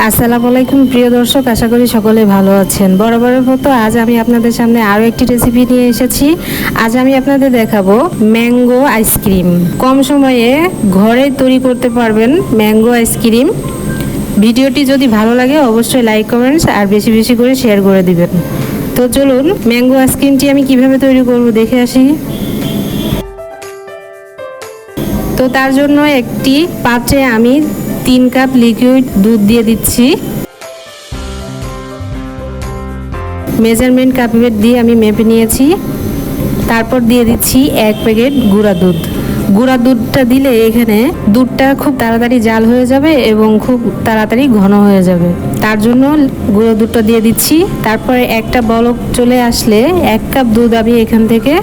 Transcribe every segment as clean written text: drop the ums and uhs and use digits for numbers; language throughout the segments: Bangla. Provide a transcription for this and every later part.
আসসালামু আলাইকুম প্রিয় দর্শক, আশা করি সকলে ভালো আছেন। বরাবরের মতো আজ আমি আপনাদের সামনে আরও একটি রেসিপি নিয়ে এসেছি। আজ আমি আপনাদের দেখাবো ম্যাঙ্গো আইসক্রিম। কম সময়ে ঘরে তৈরি করতে পারবেন ম্যাঙ্গো আইসক্রিম। ভিডিওটি যদি ভালো লাগে অবশ্যই লাইক কমেন্টস আর বেশি বেশি করে শেয়ার করে দিবেন। তো চলুন ম্যাঙ্গো আইসক্রিমটি আমি কিভাবে তৈরি করব দেখে আসি। তো তার জন্য একটি পাত্রে আমি 3 কাপ লিকুইড দুধ দিয়ে দিচ্ছি। মেজারমেন্ট কাপের দিয়ে আমি মেপে নিয়েছি। তারপর দিয়ে দিচ্ছি 1 প্যাকেট গুঁড়া দুধ। গুঁড়া দুধটা দিলে এখানে দুধটা খুব তাড়াতাড়ি জাল হয়ে যাবে এবং খুব তাড়াতাড়ি ঘন হয়ে যাবে, তার জন্য গুঁড়ো দুধটা দিয়ে দিচ্ছি। তারপরে একটা বলক চলে আসলে 1 কাপ দুধ আমি এখান থেকে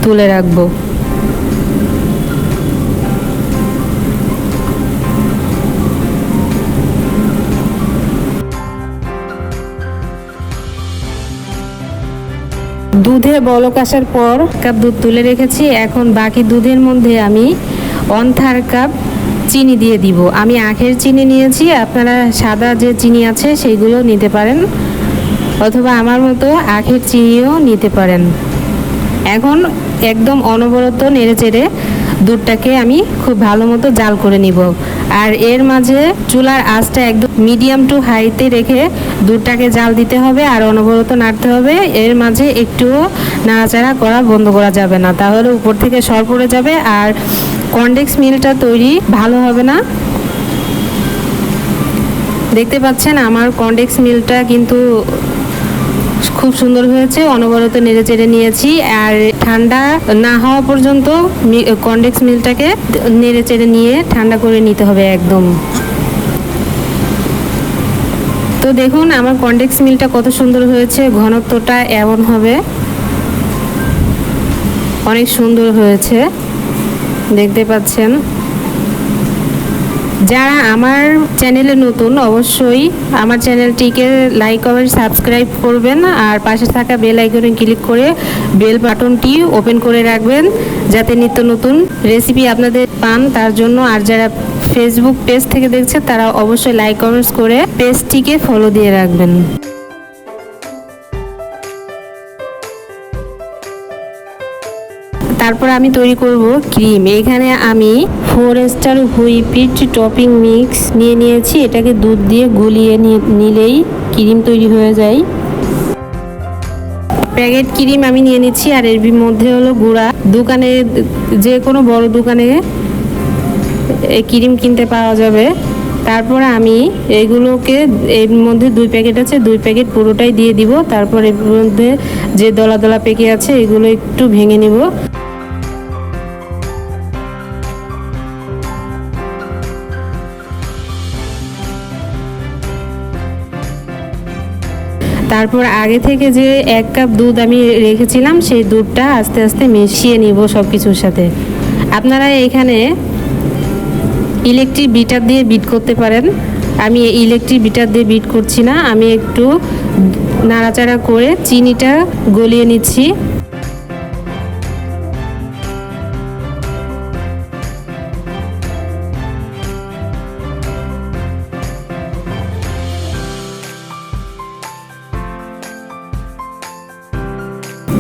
তুলে রাখবো। দুধে বলক আসার পর কাপ দুধ তুলে রেখেছি। এখন বাকি দুধের মধ্যে আমি 1/3 কাপ চিনি দিয়ে দিব। আমি আখের চিনি নিয়েছি, আপনারা সাদা যে চিনি আছে সেইগুলো নিতে পারেন, অথবা আমার মতো আখের চিনিও নিতে পারেন। এখন একদম অনবরত নেড়েচেড়ে দুধটাকে আমি খুব ভালো মতো জাল করে নিব। আর এর মাঝে চুলার আঁচটা একদম মিডিয়াম টু হাইতে রেখে দুধটাকে জাল দিতে হবে আর অনবরত নাড়তে হবে। এর মাঝে একটুও নাড়াচাড়া করা বন্ধ করা যাবে না, তাহলে উপর থেকে সর পড়ে যাবে আর কনডেন্স মিল্কটা তৈরি ভালো হবে না। দেখতে পাচ্ছেন আমার কনডেন্স মিল্কটা কিন্তু খুব সুন্দর হয়েছে। অনবরত নেড়ে চেড়ে নিয়েছি আর ঠান্ডা না হওয়া পর্যন্ত কনডেন্স মিল্কটাকে নেড়ে চেড়ে নিয়ে ঠান্ডা করে নিতে হবে একদম। তো দেখুন আমার কনডেন্স মিল্কটা কত সুন্দর হয়েছে, ঘনত্বটা এমন হবে, অনেক সুন্দর হয়েছে দেখতে পাচ্ছেন। যারা আমার চ্যানেলে নতুন অবশ্যই আমার চ্যানেলটিকে লাইক কমেন্ট সাবস্ক্রাইব করবেন আর পাশে থাকা বেল আইকনে ক্লিক করে বেল বাটনটি ওপেন করে রাখবেন যাতে নিত্য নতুন রেসিপি আপনাদের পান তার জন্য। আর যারা ফেসবুক পেজ থেকে দেখছেন তারা অবশ্যই লাইক কমেন্টস করে পেজটিকে ফলো দিয়ে রাখবেন। তারপর আমি তৈরি করব ক্রিম। এখানে আমি 4 স্টার হুইপিড টপিং মিক্স নিয়ে নিয়েছি। এটাকে দুধ দিয়ে গুলিয়ে নিলেই ক্রিম তৈরি হয়ে যায়। প্যাকেট ক্রিম আমি নিয়ে নিচ্ছি আর এর মধ্যে হলো গুঁড়া। দোকানে যে কোনো বড় দোকানে এই ক্রিম কিনতে পাওয়া যাবে। তারপর আমি এগুলোকে এর মধ্যে 2 প্যাকেট আছে, 2 প্যাকেট পুরোটাই দিয়ে দিব। তারপর এর মধ্যে যে দলা দলা পেকে আছে এগুলো একটু ভেঙে নিব। তারপর আগে থেকে যে 1 কাপ দুধ আমি রেখেছিলাম সেই দুধটা আস্তে আস্তে মিশিয়ে নিব সব কিছুর সাথে। আপনারা এখানে ইলেকট্রিক বিটার দিয়ে বিট করতে পারেন। আমি ইলেকট্রিক বিটার দিয়ে বিট করছি না, আমি একটু নাড়াচাড়া করে চিনিটা গলিয়ে নিচ্ছি।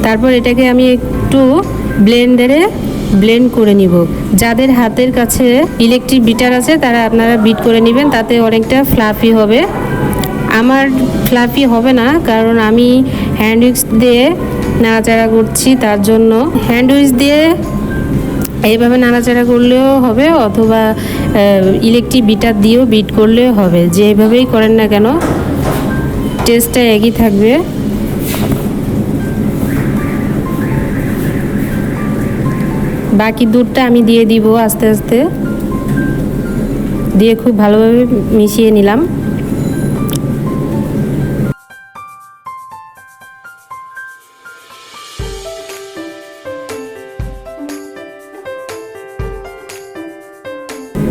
তারপর এটাকে আমি একটু ব্লেন্ডারে ব্লেন্ড করে নিব। যাদের হাতের কাছে ইলেকট্রিক বিটার আছে তারা আপনারা বিট করে নেবেন, তাতে অনেকটা ফ্লাফি হবে। আমার ফ্লাফি হবে না কারণ আমি হ্যান্ড উইক্স দিয়ে নাড়াচাড়া করছি, তার জন্য হ্যান্ড উইক্স দিয়ে এইভাবে নাড়াচাড়া করলেও হবে অথবা ইলেকট্রিক বিটার দিয়েও বিট করলেও হবে। যেভাবেই করেন না কেন টেস্টটা একই থাকবে। বাকি দুধটা আমি দিয়ে দিব আস্তে আস্তে, দিয়ে খুব ভালোভাবে মিশিয়ে নিলাম।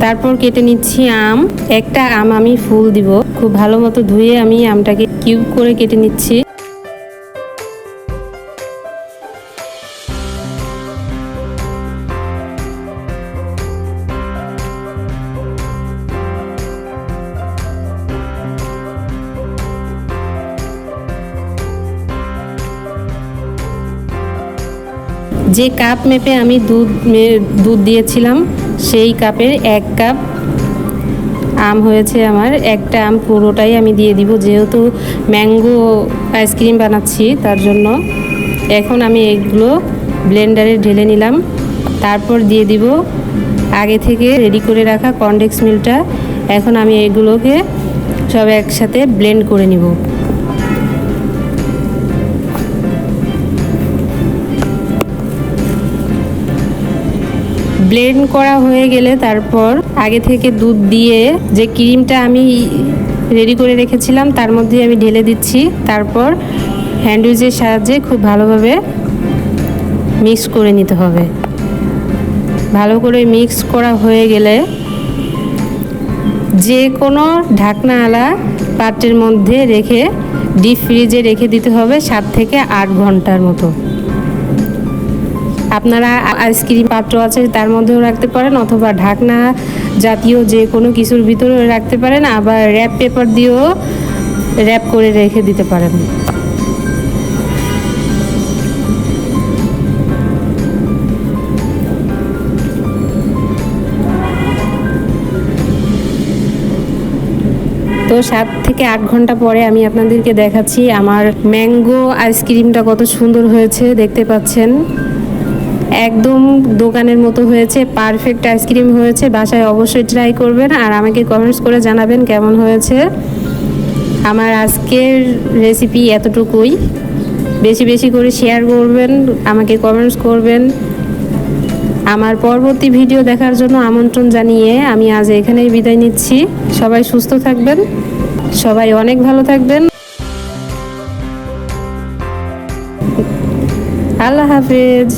তারপর কেটে নিচ্ছি আম। একটা আম আমি ফুল দিব, খুব ভালো মতো ধুয়ে আমি আমটাকে কিউব করে কেটে নিচ্ছি। যে কাপ মেপে আমি দুধ দিয়েছিলাম সেই কাপের 1 কাপ আম হয়েছে আমার। একটা আম পুরোটাই আমি দিয়ে দিব, যেহেতু ম্যাঙ্গো আইসক্রিম বানাচ্ছি তার জন্য। এখন আমি এগুলো ব্লেন্ডারে ঢেলে নিলাম। তারপর দিয়ে দিব আগে থেকে রেডি করে রাখা কনডেন্স মিল্কটা। এখন আমি এগুলোকে সব একসাথে ব্লেন্ড করে নিব। ব্লেন্ড করা হয়ে গেলে তারপর আগে থেকে দুধ দিয়ে যে ক্রিমটা আমি রেডি করে রেখেছিলাম তার মধ্যে আমি ঢেলে দিচ্ছি। তারপর হ্যান্ড উইচের সাহায্যে খুব ভালোভাবে মিক্স করে নিতে হবে। ভালো করে মিক্স করা হয়ে গেলে যে কোনো ঢাকনাওয়ালা পাত্রের মধ্যে রেখে ডিপ ফ্রিজে রেখে দিতে হবে 7 থেকে 8 ঘন্টার মতো। আপনারা আইসক্রিম পাত্র আছে তার মধ্যেও রাখতে পারেন, অথবা ঢাকনা জাতীয় যে কোনো কিছুর ভিতরেও রাখতে পারেন, আবার র্যাপ পেপার দিয়েও র্যাপ করে রেখে দিতে পারেন। তো 7 থেকে 8 ঘন্টা পরে আমি আপনাদেরকে দেখাচ্ছি আমার ম্যাঙ্গো আইসক্রিমটা কত সুন্দর হয়েছে। দেখতে পাচ্ছেন একদম দোকানের মতো হয়েছে, পারফেক্ট আইসক্রিম হয়েছে। বাসায় অবশ্যই ট্রাই করবেন আর আমাকে কমেন্টস করে জানাবেন কেমন হয়েছে। আমার আজকের রেসিপি এতটুকুই। বেশি বেশি করে শেয়ার করবেন, আমাকে কমেন্টস করবেন। আমার পরবর্তী ভিডিও দেখার জন্য আমন্ত্রণ জানিয়ে আমি আজ এখানেই বিদায় নিচ্ছি। সবাই সুস্থ থাকবেন, সবাই অনেক ভালো থাকবেন। আল্লাহ হাফেজ।